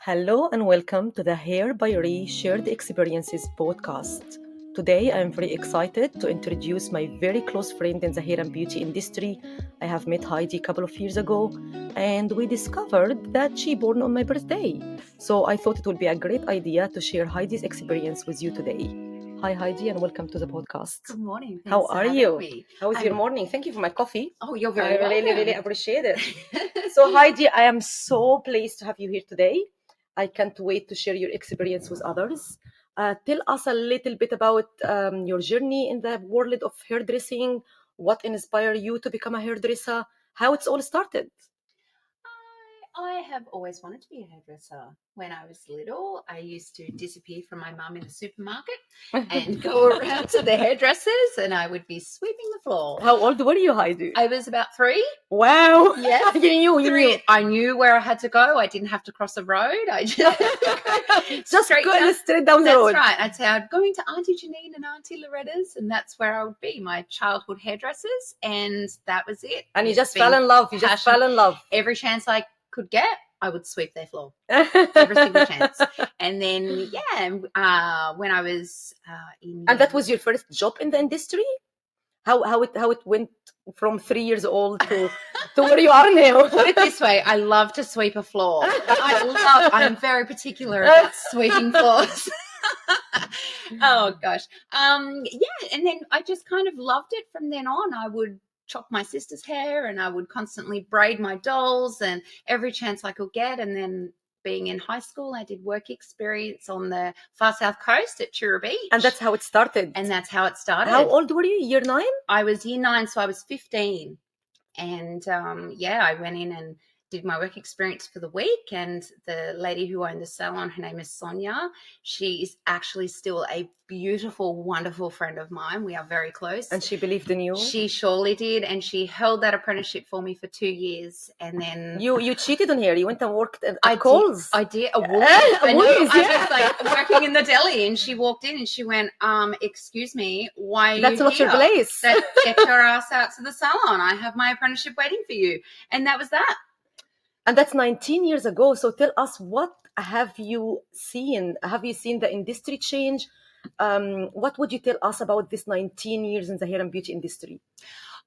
Hello and welcome to the Hair by Ree Shared Experiences podcast. Today I am very excited to introduce my very close friend in the hair and beauty industry. I have met Heidi a couple of years ago and we discovered that she born on my birthday. So I thought it would be a great idea to share Heidi's experience with you today. Hi Heidi and welcome to the podcast. Good morning. How Thanks for are having you? me. How is your morning? Thank you for my coffee. Oh, you're I very welcome. really appreciate it. So Heidi, I am so pleased to have you here today. I can't wait to share your experience with others. Tell us a little bit about your journey in the world of hairdressing. What inspired you to become a hairdresser? How it's all started? I have always wanted to be a hairdresser. When I was little, I used to disappear from my mum in the supermarket and go around to the hairdressers, and I would be sweeping the floor. How old were you, Heidi? I was about 3. Wow. Yes. you 3. knew. I knew where I had to go. I didn't have to cross a road. I Just straight go down. straight down the That's road. right. I'd say I'd go into Auntie Janine and Auntie Loretta's, and that's where I would be, my childhood hairdressers, and that was it. And you It's just been fell in love. You just passion. fell in love. Every chance I could get, I would sweep their floor. Every single chance. And then, when I was in... And that was your first job in the industry? How it went from 3 years old to where you are now? Put it this way, I love to sweep a floor. I'm very particular about sweeping floors. Oh gosh. And then I just kind of loved it from then on. I would chop my sister's hair and I would constantly braid my dolls and every chance I could get. And then being in high school, I did work experience on the far south coast at Tura Beach. And that's how it started. And that's how it started. How old were you? Year 9? I was year 9, so I was 15. And I went in and did my work experience for the week, and the lady who owned the salon, her name is Sonia. She is actually still a beautiful, wonderful friend of mine. We are very close. And she believed in you? She surely did, and she held that apprenticeship for me for 2 years, and then... You cheated on her. You went and worked at I Coles. I did. A Woolies, I yeah. was like working in the deli, and she walked in and she went, excuse me, why are you That's not here? your place. Get your ass out to the salon. I have my apprenticeship waiting for you. And that was that. And that's 19 years ago. So tell us, what have you seen? Have you seen the industry change? What would you tell us about this 19 years in the hair and beauty industry?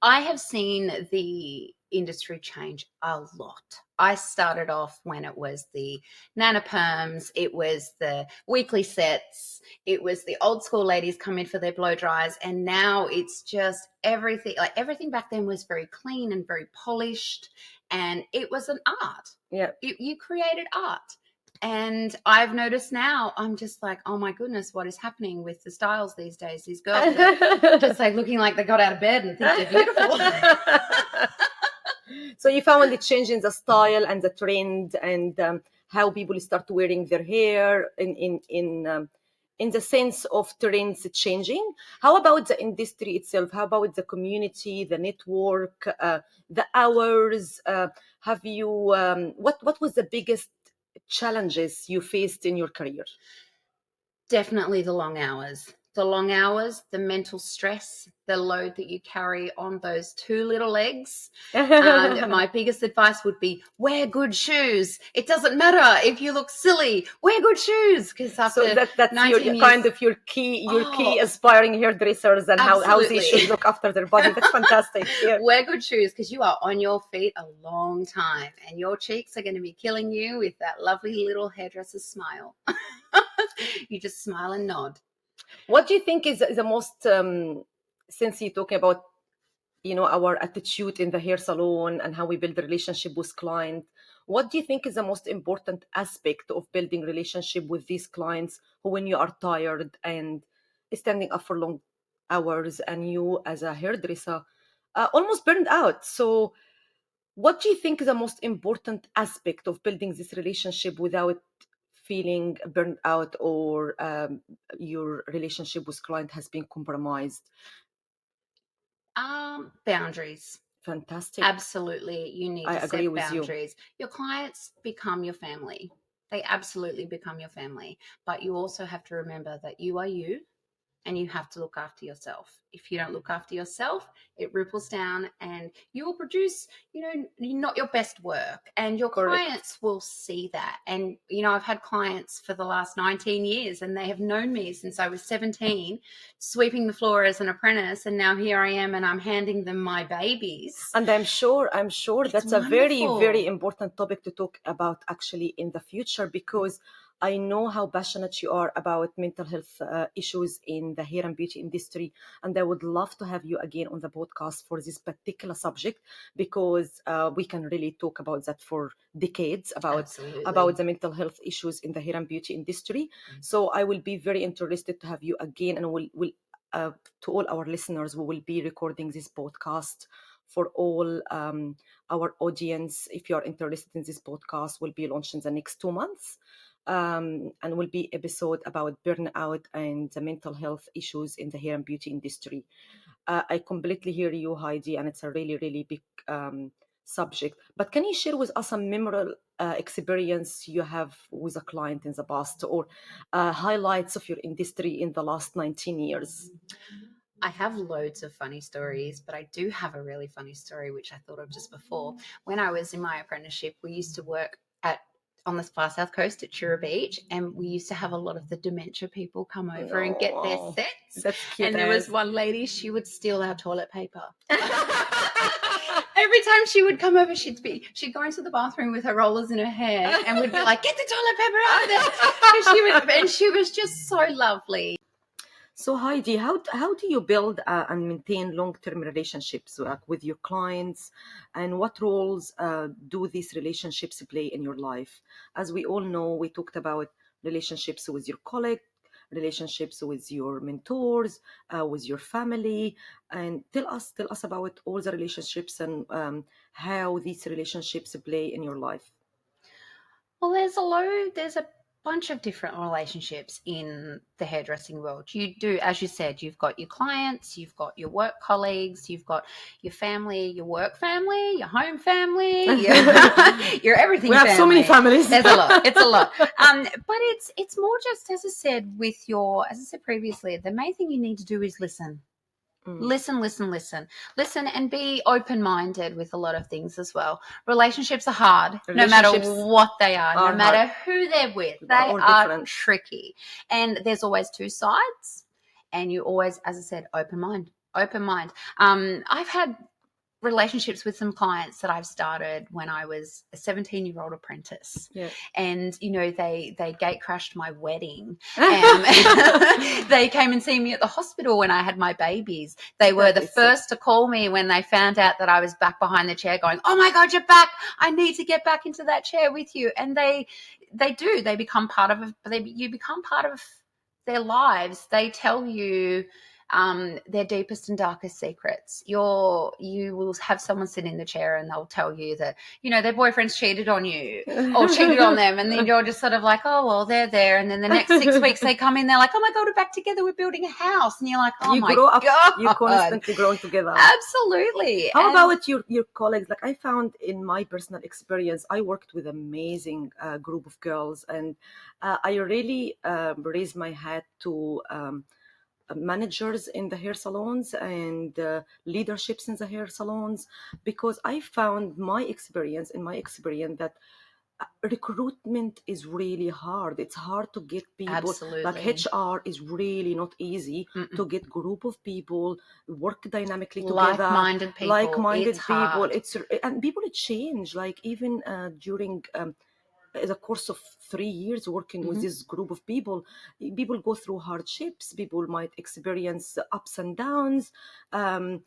I have seen the industry change a lot. I started off when it was the nana perms, it was the weekly sets, it was the old school ladies come in for their blow dries, and now it's just everything. Like everything back then was very clean and very polished, and it was an art. Yeah. You created art. And I've noticed now, I'm just like, oh my goodness, what is happening with the styles these days? These girls are just like looking like they got out of bed and think they're beautiful. So you found the change in the style and the trend and how people start wearing their hair in the sense of trends changing. How about the industry itself? How about the community, the network, the hours? Have you what was the biggest challenges you faced in your career? Definitely the long hours. The long hours, the mental stress, the load that you carry on those 2 little legs. My biggest advice would be wear good shoes. It doesn't matter if you look silly. Wear good shoes, because after that's 19 your years, kind of your key aspiring hairdressers and how they should look after their body. That's fantastic. Yeah. Wear good shoes, because you are on your feet a long time and your cheeks are going to be killing you with that lovely little hairdresser's smile. You just smile and nod. What do you think is the most, since you're talking about, our attitude in the hair salon and how we build a relationship with client, what do you think is the most important aspect of building relationship with these clients who, when you are tired and standing up for long hours and you as a hairdresser almost burned out? So what do you think is the most important aspect of building this relationship without feeling burned out or your relationship with client has been compromised? Boundaries. Fantastic. Absolutely. You need to agree set with you. boundaries. Your clients become your family. They absolutely become your family. But you also have to remember that you are you and you have to look after yourself. If you don't look after yourself, it ripples down and you will produce, not your best work, and your Correct. clients will see that. And, I've had clients for the last 19 years and they have known me since I was 17, sweeping the floor as an apprentice. And now here I am and I'm handing them my babies. And I'm sure that's a very, wonderful. very important topic to talk about actually in the future, because I know how passionate you are about mental health issues in the hair and beauty industry. And I would love to have you again on the podcast for this particular subject, because we can really talk about that for decades, about the mental health issues in the hair and beauty industry. So I will be very interested to have you again, and we'll to all our listeners, we will be recording this podcast for all our audience. If you are interested in this podcast, will be launched in the next 2 months, and will be episode about burnout and the mental health issues in the hair and beauty industry. I completely hear you, Heidi, and it's a really, really big subject. But can you share with us a memorable experience you have with a client in the past, or highlights of your industry in the last 19 years? I have loads of funny stories, but I do have a really funny story, which I thought of just before. When I was in my apprenticeship, we used to work on the far south coast at Chura Beach, and we used to have a lot of the dementia people come over and get their sets. That's cute. And there was one lady, she would steal our toilet paper. Every time she would come over, she'd go into the bathroom with her rollers in her hair and would be like, "Get the toilet paper out there." And she was just so lovely. So Heidi, how do you build and maintain long-term relationships with your clients, and what roles do these relationships play in your life? As we all know, we talked about relationships with your colleague, relationships with your mentors, with your family, and tell us about all the relationships and how these relationships play in your life. Well, there's a bunch of different relationships in the hairdressing world. You do, as you said, you've got your clients, you've got your work colleagues, you've got your family, your work family, your home family, your everything. We have family. So many families. There's a lot. It's a lot. But it's more just, as I said previously, the main thing you need to do is listen. Listen and be open-minded with a lot of things as well. Relationships are hard, no matter what they are, no matter who they're with. They are tricky, and there's always two sides, and you always, as I said, open mind. I've had relationships with some clients that I've started when I was a 17-year-old apprentice. Yeah. And, they gate crashed my wedding. And they came and see me at the hospital when I had my babies. They were the first to call me when they found out that I was back behind the chair going, "Oh my God, you're back. I need to get back into that chair with you." And they do. They become part of you become part of their lives. They tell you their deepest and darkest secrets. You will have someone sit in the chair and they'll tell you that, their boyfriend's cheated on you or cheated on them. And then you're just sort of like, "Oh, well, they're there." And then the next 6 weeks they come in, they're like, "Oh my God, we're back together. We're building a house." And you're like, "Oh my God. You're constantly growing together. Absolutely. How about your colleagues? Like, I found in my personal experience, I worked with amazing group of girls, and I really raised my hat to managers in the hair salons and leaderships in the hair salons, because I found my experience that recruitment is really hard. It's hard to get people. Absolutely. Like, HR is really not easy to get group of people work dynamically together. Like-minded people. Hard. And people change. Like, even during the course of 3 years working with this group of people go through hardships. People might experience ups and downs, and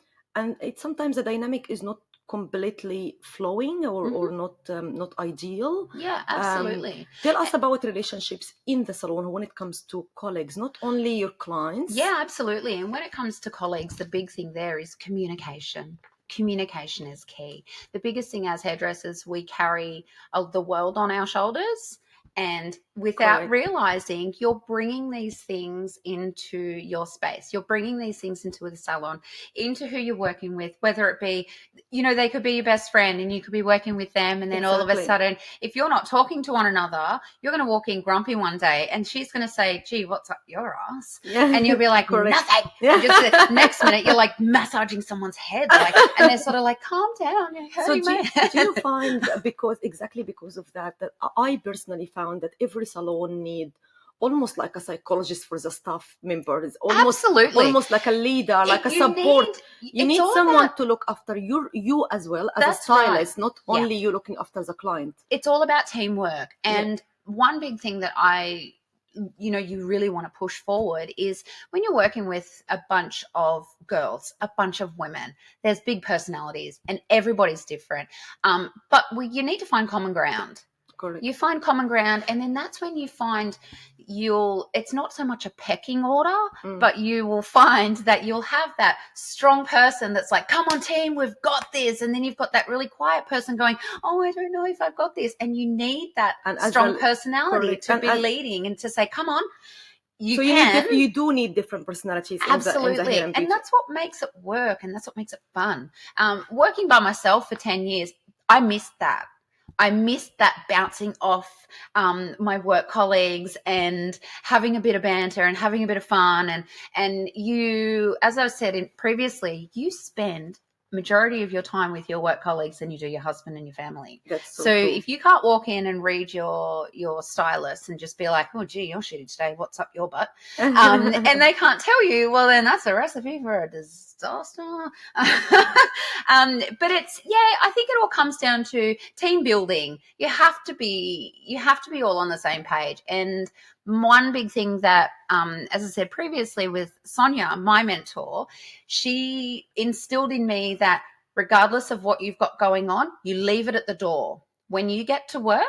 sometimes the dynamic is not completely flowing or not ideal. Yeah, absolutely. Tell us about relationships in the salon when it comes to colleagues, not only your clients. Yeah, absolutely. And when it comes to colleagues, the big thing there is communication. Communication is key. The biggest thing as hairdressers, we carry the world on our shoulders, And without Correct. realizing, you're bringing these things into your space. You're bringing these things into the salon, into who you're working with, whether it be, they could be your best friend and you could be working with them. And then all of a Exactly. sudden, if you're not talking to one another, you're going to walk in grumpy one day and she's going to say, gee, what's up your ass? Yeah. And you'll be like, Correct. nothing. Yeah. And just the next minute, you're like massaging someone's head. And they're sort of like, calm down. You're So hurting my head. do you find, because of that I personally found that every salon need almost like a psychologist for the staff members, Absolutely. almost like a leader, like a support. You it's need all someone about- to look after you as well as a That's right. stylist, not Yeah. only you looking after the client. It's all about teamwork. Yeah. And one big thing that you really want to push forward is when you're working with a bunch of girls, a bunch of women, there's big personalities and everybody's different. But you need to find common ground. Correct. You find common ground, and then that's when you find it's not so much a pecking order, but you will find that you'll have that strong person that's like, come on team, we've got this. And then you've got that really quiet person going, oh, I don't know if I've got this. And you need that strong personality to be leading and to say, come on, you do need different personalities. Absolutely. In the hair and beauty. And that's what makes it work, and that's what makes it fun. Working by myself for 10 years, I missed that. I missed that bouncing off my work colleagues and having a bit of banter and having a bit of fun. And you, as I said previously, you spend majority of your time with your work colleagues than you do your husband and your family. That's so true. if you can't walk in and read your stylist and just be like, oh, gee, you're shitty today. What's up your butt? And they can't tell you, well, then that's a recipe for a disaster. But I think it all comes down to team building. You have to be all on the same page. And one big thing that, as I said previously with Sonia, my mentor, she instilled in me that regardless of what you've got going on, you leave it at the door. When you get to work,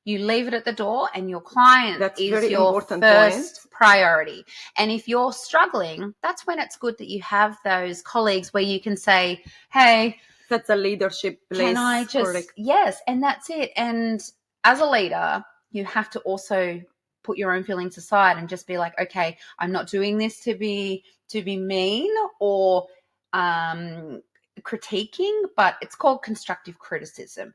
you leave it at the door, and your client is your first priority. And if you're struggling, that's when it's good that you have those colleagues where you can say, hey, that's a leadership place. Can I just, yes, and that's it. And as a leader, you have to also put your own feelings aside and just be like, okay, I'm not doing this to be mean or critiquing, but it's called constructive criticism.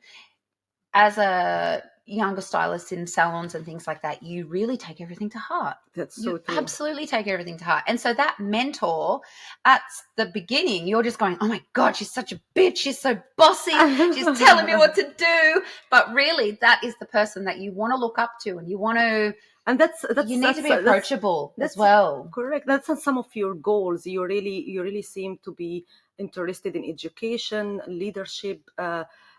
As a younger stylist in salons and things like that, you really take everything to heart. That's so true. Absolutely take everything to heart. And so that mentor, at the beginning, you're just going, oh my God, she's such a bitch. She's so bossy. She's telling me what to do. But really, that is the person that you want to look up to, and you want to. And you need to be approachable as well. Correct. That's some of your goals. You really seem to be interested in education, leadership,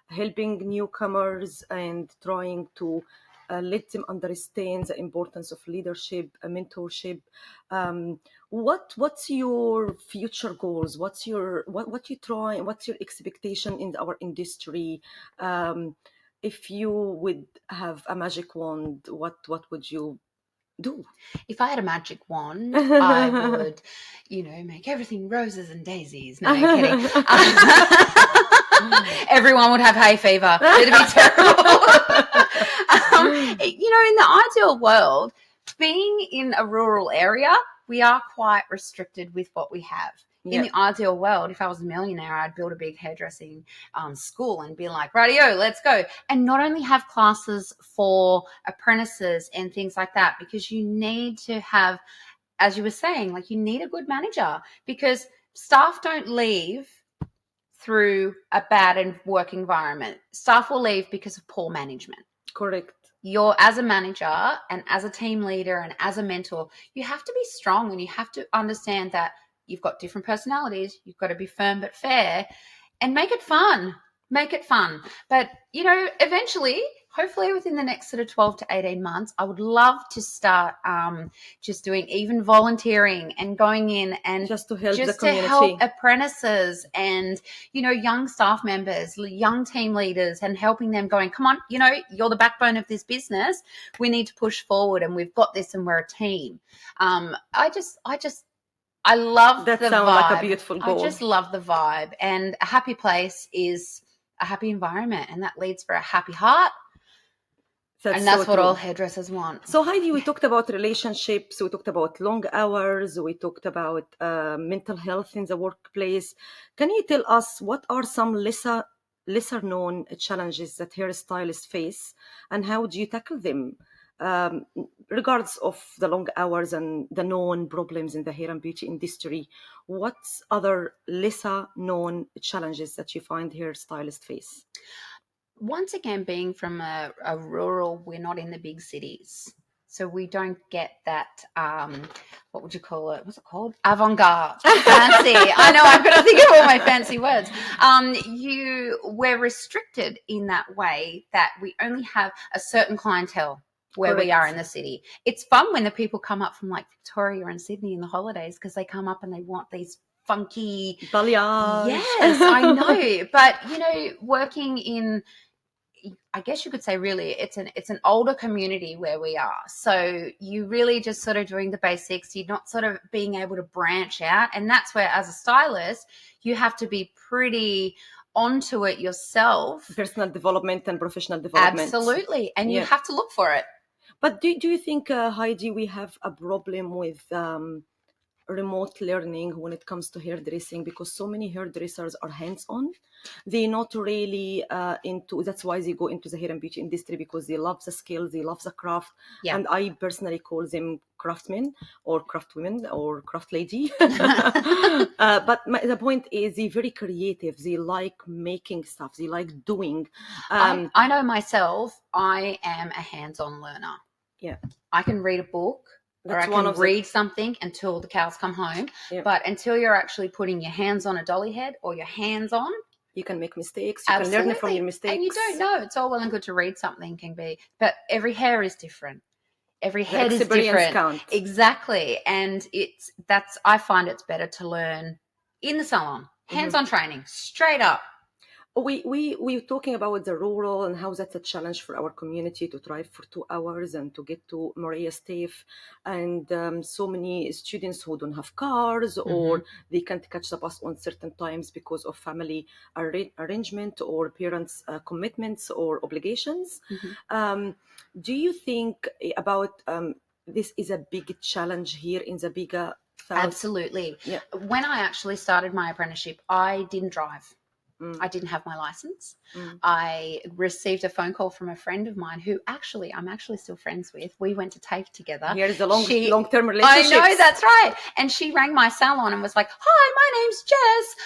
helping newcomers, and trying to let them understand the importance of leadership, mentorship. What's your future goals? What's your expectation in our industry? If you would have a magic wand, what would you do? If I had a magic wand, I would, make everything roses and daisies. No, I'm kidding. Everyone would have hay fever. It'd be terrible. In the ideal world, being in a rural area, we are quite restricted with what we have. In the ideal world, if I was a millionaire, I'd build a big hairdressing school and be like, rightio, let's go. And not only have classes for apprentices and things like that, because you need to have, as you were saying, you need a good manager, because staff don't leave through a bad work environment. Staff will leave because of poor management. Correct. You're, as a manager and as a team leader and as a mentor, you have to be strong, and you have to understand that you've got different personalities. You've got to be firm but fair, and make it fun. Make it fun. But, eventually, hopefully within the next sort of 12 to 18 months, I would love to start just doing even volunteering and going in and just to help the to community. help apprentices and, young staff members, young team leaders, and helping them going, come on, you're the backbone of this business. We need to push forward, and we've got this, and we're a team. I love that the sounds vibe. Like a beautiful goal. I just love the vibe, and a happy place is a happy environment, and that leads for a happy heart. That's And that's so what all true. hairdressers want. So Heidi, we talked about relationships, we talked about long hours, we talked about mental health in the workplace. Can you tell us what are some lesser known challenges that hairstylists face, and how do you tackle them, um, regardless of the long hours and the known problems in the hair and beauty industry? What's other lesser known challenges that you find hairstylists face? Once again, being from a rural, we're not in the big cities. So we don't get that, what would you call it? What's it called? Avant-garde. Fancy. I know, I'm going to think of all my fancy words. We're restricted in that way that we only have a certain clientele where we are in the city. It's fun when the people come up from like Victoria and Sydney in the holidays because they come up and they want these funky Balayage. Yes, I know. But, working in, I guess you could say really it's an older community where we are. So you really just sort of doing the basics. You're not sort of being able to branch out. And that's where as a stylist, you have to be pretty onto it yourself. Personal development and professional development. Absolutely. And you have to look for it. But do you think, Heidi, we have a problem with remote learning when it comes to hairdressing, because so many hairdressers are hands-on? They're not really into, that's why they go into the hair and beauty industry, because they love the skill, they love the craft. Yeah. And I personally call them craftsmen or craftwomen or craft lady. But the point is they're very creative. They like making stuff. They like doing. I know myself, I am a hands-on learner. Yeah. I can read a book. That's or I can read something until the cows come home. Yeah. But until you're actually putting your hands on a dolly head or your hands on, you can make mistakes. You absolutely. can learn from your mistakes. And you don't know. It's all well and good to read something can be, but every hair is different. Every head is different. Count. Exactly. And I find it's better to learn in the salon. Hands-on training, straight up. We're talking about the rural and how that's a challenge for our community to drive for 2 hours and to get to Maria Staff, and so many students who don't have cars or they can't catch the bus on certain times because of family arrangement or parents' commitments or obligations. Do you think about this is a big challenge here in the bigger South? Absolutely. Yeah. When I actually started my apprenticeship, I didn't drive. I didn't have my license. I received a phone call from a friend of mine who I'm actually still friends with. We went to TAFE together. Here's a long-term relationship. I know, that's right. And she rang my salon and was like, "Hi, my name's Jess.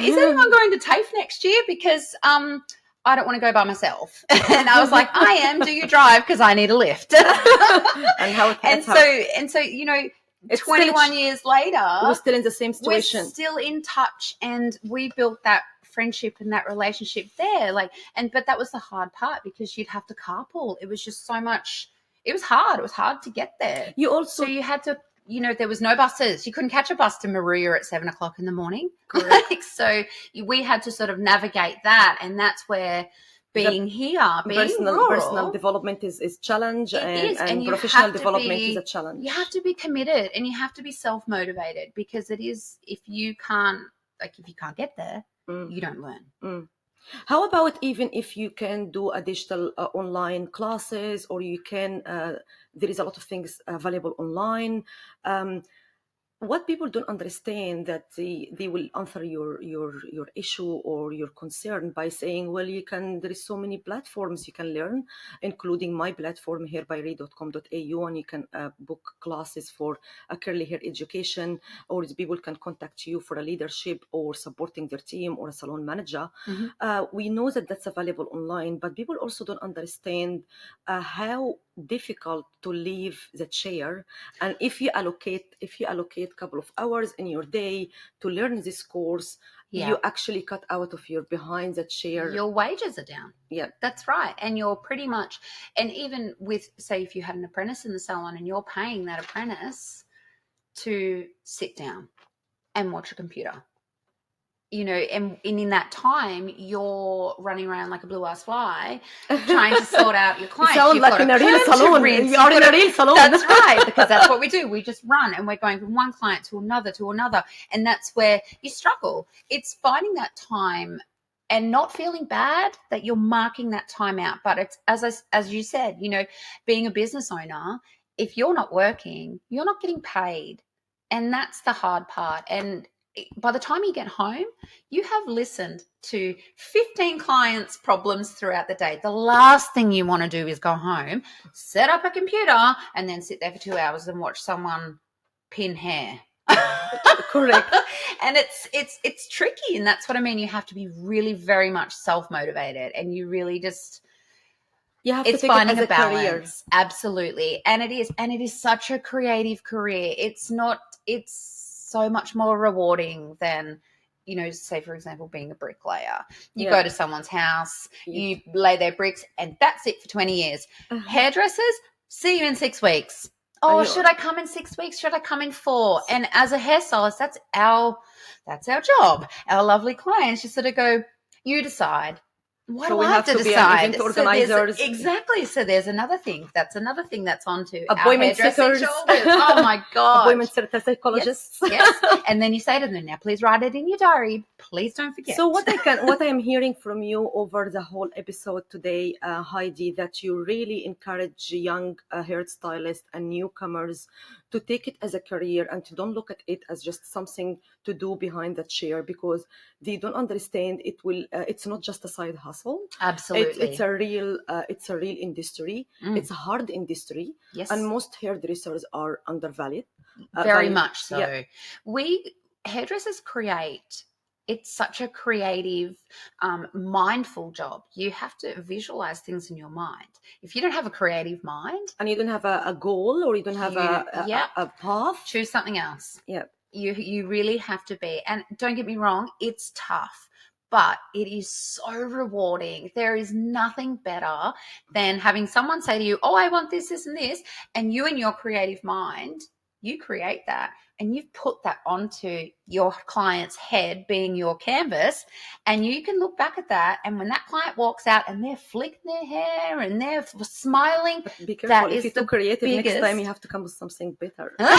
Is anyone going to TAFE next year? Because I don't want to go by myself." And I was like, "I am. Do you drive? Because I need a lift." And so 21 years later, we're still in the same situation. We're still in touch, and we built that friendship and that relationship there. But that was the hard part, because you'd have to carpool. It was just so much. It was hard. It was hard to get there. So you had to, there was no buses. You couldn't catch a bus to Maria at 7:00 in the morning. Correct. So we had to sort of navigate that, and that's where being personal development is challenge, and professional development is a challenge. You have to be committed, and you have to be self-motivated, because it is, if you can't get there, you don't learn. How about even if you can do a digital online classes, or you can there is a lot of things available online. What people don't understand, that they will answer your issue or your concern by saying, well, there is so many platforms you can learn, including my platform, hairbyray.com.au, and you can book classes for a curly hair education, or people can contact you for a leadership or supporting their team or a salon manager. We know that that's available online, but people also don't understand how difficult to leave the chair. And if you allocate a couple of hours in your day to learn this course, you actually cut out of your behind the chair. Your wages are down. Yeah, that's right. And you're pretty much, and even with, say, if you had an apprentice in the salon and you're paying that apprentice to sit down and watch a computer, and in that time, you're running around like a blue-ass fly, trying to sort out your clients. You sound like in a real salon. You are in a real salon. That's right, because that's what we do. We just run, and we're going from one client to another, and that's where you struggle. It's finding that time and not feeling bad that you're marking that time out. But it's as you said, being a business owner, if you're not working, you're not getting paid. And that's the hard part. And by the time you get home, you have listened to 15 clients' problems throughout the day. The last thing you want to do is go home, set up a computer, and then sit there for 2 hours and watch someone pin hair. Correct. And it's tricky, and that's what I mean. You have to be really very much self-motivated, and you really just You have it's to take finding it as a career. balance. Absolutely. And it is such a creative career. It's so much more rewarding than, say for example, being a bricklayer. You go to someone's house, you lay their bricks, and that's it for 20 years. Hairdressers, see you in 6 weeks. Oh, should I come in 6 weeks? Should I come in 4? And as a hairstylist, that's our job. Our lovely clients just sort of go, you decide. What do I have to decide? Be an event organizers. Exactly. So there's another thing. That's another thing that's on to appointment sitters. Oh my God. Appointment sitter psychologists. Yes. And then you say to them, now please write it in your diary. Please don't forget. So what I am hearing from you over the whole episode today, Heidi, that you really encourage young hairstylists and newcomers to take it as a career and to don't look at it as just something to do behind the chair, because they don't understand it's not just a side hustle. Absolutely. It's a real industry. It's a hard industry. Yes. And most hairdressers are undervalued. Very much so. Yeah. We hairdressers create. It's such a creative, mindful job. You have to visualize things in your mind. If you don't have a creative mind, and you don't have a goal, or you don't have a path, choose something else. Yeah, you really have to be. And don't get me wrong, it's tough, but it is so rewarding. There is nothing better than having someone say to you, "Oh, I want this, this, and this," and you in your creative mind, you create that. And you've put that onto your client's head, being your canvas, and you can look back at that. And when that client walks out and they're flicking their hair and they're smiling, but be careful. If you're too creative, next time you have to come with something better. But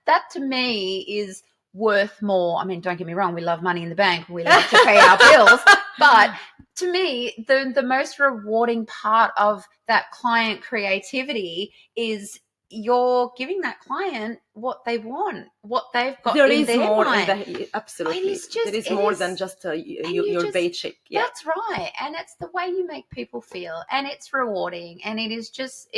that to me is worth more. I mean, don't get me wrong, we love money in the bank, we love to pay our bills, but to me, the most rewarding part of that client creativity is you're giving that client what they want, what they've got in their mind. Absolutely. There is more than just your paycheck. Yeah. That's right. And it's the way you make people feel, and it's rewarding, and it's just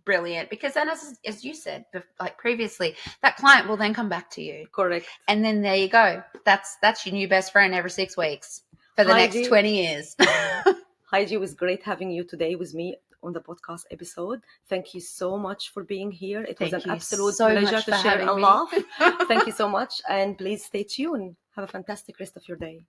brilliant, because then as you said, like previously, that client will then come back to you. Correct. And then there you go. That's your new best friend every 6 weeks for the next 20 years. Heidi, it was great having you today with me on the podcast episode. Thank you so much for being here. It was an absolute pleasure to share a laugh. Thank you so much. And please stay tuned. Have a fantastic rest of your day.